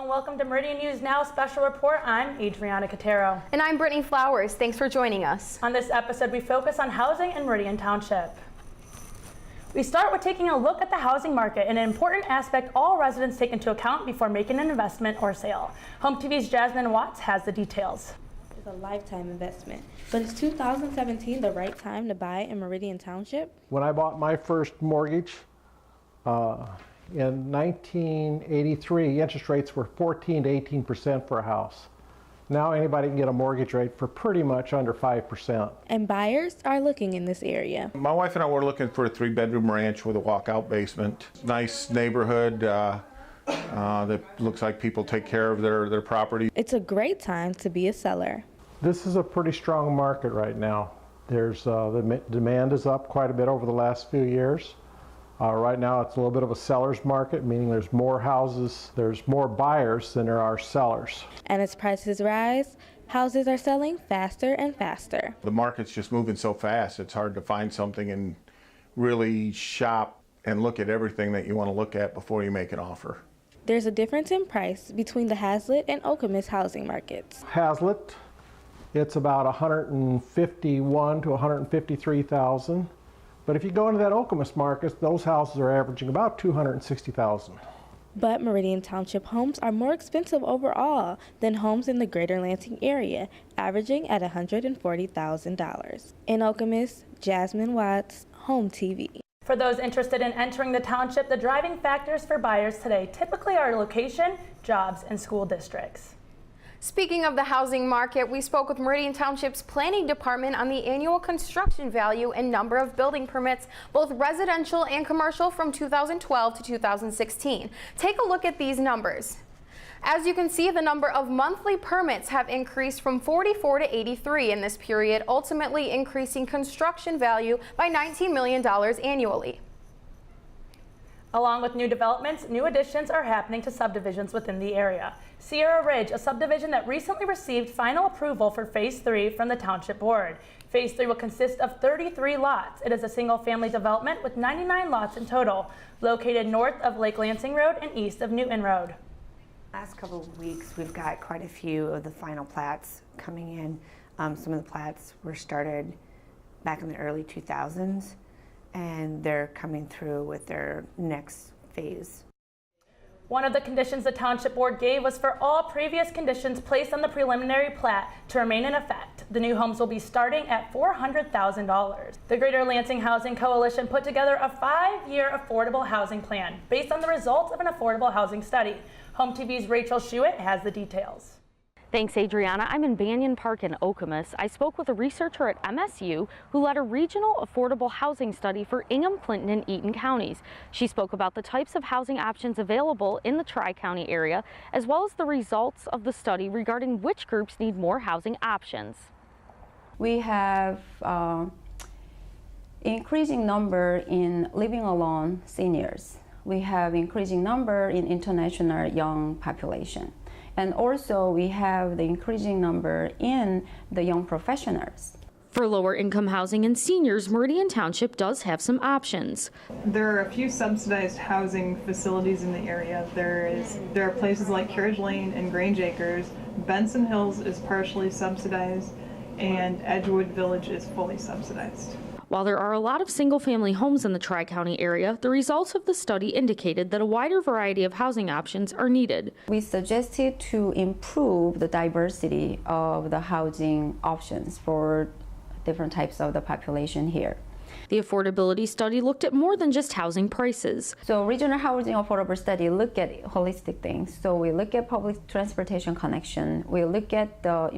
and welcome to Meridian News Now Special Report. I'm Adriana Catero. And I'm Brittany Flowers. Thanks for joining us. On this episode, we focus on housing in Meridian Township. We start with taking a look at the housing market, an important aspect all residents take into account before making an investment or sale. HOMTV's Jasmine Watts has the details. It's a lifetime investment. But is 2017 the right time to buy in Meridian Township? When I bought my first mortgage in 1983, interest rates were 14 to 18% for a house. Now anybody can get a mortgage rate for pretty much under 5%. And buyers are looking in this area. My wife and I were looking for a 3-bedroom ranch with a walkout basement. Nice neighborhood that looks like people take care of their property. It's a great time to be a seller. This is a pretty strong market right now. There's the demand is up quite a bit over the last few years. Right now it's a little bit of a seller's market, meaning there's more houses, there's more buyers than there are sellers. And as prices rise, houses are selling faster and faster. The market's just moving so fast, it's hard to find something and really shop and look at everything that you want to look at before you make an offer. There's a difference in price between the Hazlet and Okemos housing markets. Hazlet, it's about $151,000 to $153,000. But if you go into that Okemos market, those houses are averaging about $260,000. But Meridian Township homes are more expensive overall than homes in the greater Lansing area, averaging at $140,000. In Okemos, Jasmine Watts, HOMTV. For those interested in entering the township, the driving factors for buyers today typically are location, jobs, and school districts. Speaking of the housing market, we spoke with Meridian Township's planning department on the annual construction value and number of building permits, both residential and commercial, from 2012 to 2016. Take a look at these numbers. As you can see, the number of monthly permits have increased from 44 to 83 in this period, ultimately increasing construction value by $19 million annually. Along with new developments, new additions are happening to subdivisions within the area. Sierra Ridge, a subdivision that recently received final approval for Phase 3 from the Township Board. Phase 3 will consist of 33 lots. It is a single-family development with 99 lots in total, located north of Lake Lansing Road and east of Newton Road. Last couple of weeks, we've got quite a few of the final plats coming in. Some of the plats were started back in the early 2000s. And they're coming through with their next phase. One of the conditions the Township Board gave was for all previous conditions placed on the preliminary plat to remain in effect. The new homes will be starting at $400,000. The Greater Lansing Housing Coalition put together a 5-year affordable housing plan based on the results of an affordable housing study. HOMTV's Rachel Shewitt has the details. Thanks, Adriana. I'm in Banyan Park in Okemos. I spoke with a researcher at MSU who led a regional affordable housing study for Ingham, Clinton, and Eaton counties. She spoke about the types of housing options available in the Tri-County area, as well as the results of the study regarding which groups need more housing options. We have increasing number in living alone seniors. We have increasing number in international young population. And also we have the increasing number in the young professionals. For lower income housing and seniors, Meridian Township does have some options. There are a few subsidized housing facilities in the area. There are places like Carriage Lane and Grange Acres. Benson Hills is partially subsidized, and Edgewood Village is fully subsidized. While there are a lot of single-family homes in the Tri-County area, the results of the study indicated that a wider variety of housing options are needed. We suggested to improve the diversity of the housing options for different types of the population here. The affordability study looked at more than just housing prices. So regional housing affordable study look at holistic things. So we look at public transportation connection. We look at the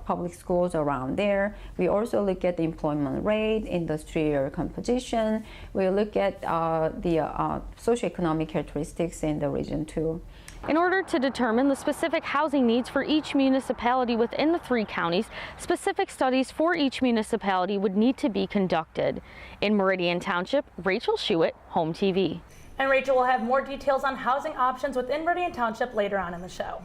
public schools around there. We also look at the employment rate, industrial composition. We look at the socioeconomic characteristics in the region too. In order to determine the specific housing needs for each municipality within the 3 counties, specific studies for each municipality would need to be conducted. In Meridian Township, Rachel Shewitt, HOMTV. And Rachel will have more details on housing options within Meridian Township later on in the show.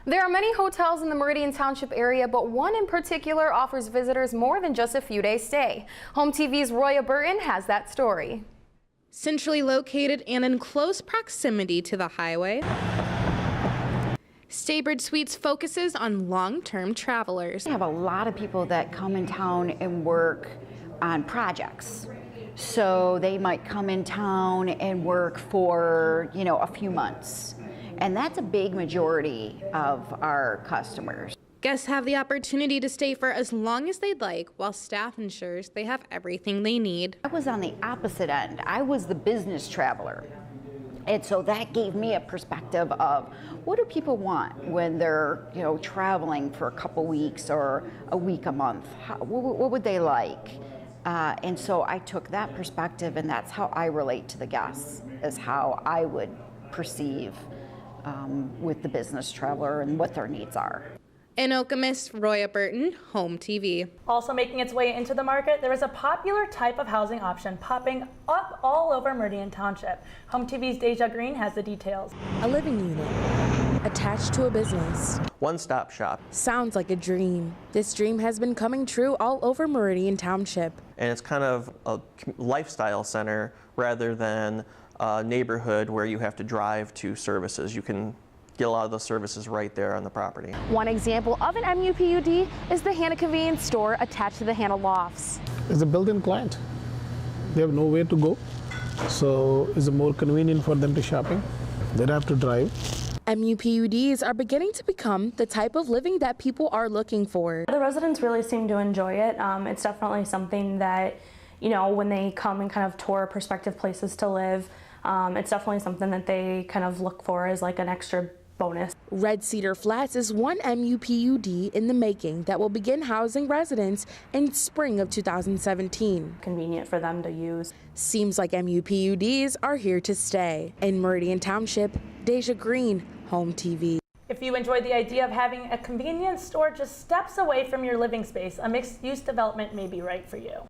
There are many hotels in the Meridian Township area, but one in particular offers visitors more than just a few days stay. HOMTV's Roya Burton has that story. Centrally located and in close proximity to the highway, Staybridge Suites focuses on long-term travelers. We have a lot of people that come in town and work on projects. So they might come in town and work for, a few months. And that's a big majority of our customers. Guests have the opportunity to stay for as long as they'd like, while staff ensures they have everything they need. I was on the opposite end. I was the business traveler. And so that gave me a perspective of what do people want when they're, traveling for a couple weeks or a week a month? What would they like? And so I took that perspective, and that's how I relate to the guests, is how I would perceive with the business traveler and what their needs are. In Okemos, Roya Burton, Home TV. Also making its way into the market, there is a popular type of housing option popping up all over Meridian Township. Home TV's Deja Green has the details. A living unit attached to a business. One-stop shop. Sounds like a dream. This dream has been coming true all over Meridian Township. And it's kind of a lifestyle center rather than a neighborhood where you have to drive to services. You can get a lot of those services right there on the property. One example of an MUPUD is the Hannah Convenience Store attached to the Hannah Lofts. It's a built-in client. They have nowhere to go, so it's more convenient for them to shopping. They don't have to drive. MUPUDs are beginning to become the type of living that people are looking for. The residents really seem to enjoy it. It's definitely something that, when they come and kind of tour prospective places to live, it's definitely something that they kind of look for as like an extra bonus. Red Cedar Flats is one MUPUD in the making that will begin housing residents in spring of 2017. Convenient for them to use. Seems like MUPUDs are here to stay. In Meridian Township, Deja Green, Home TV. If you enjoy the idea of having a convenience store just steps away from your living space, a mixed-use development may be right for you.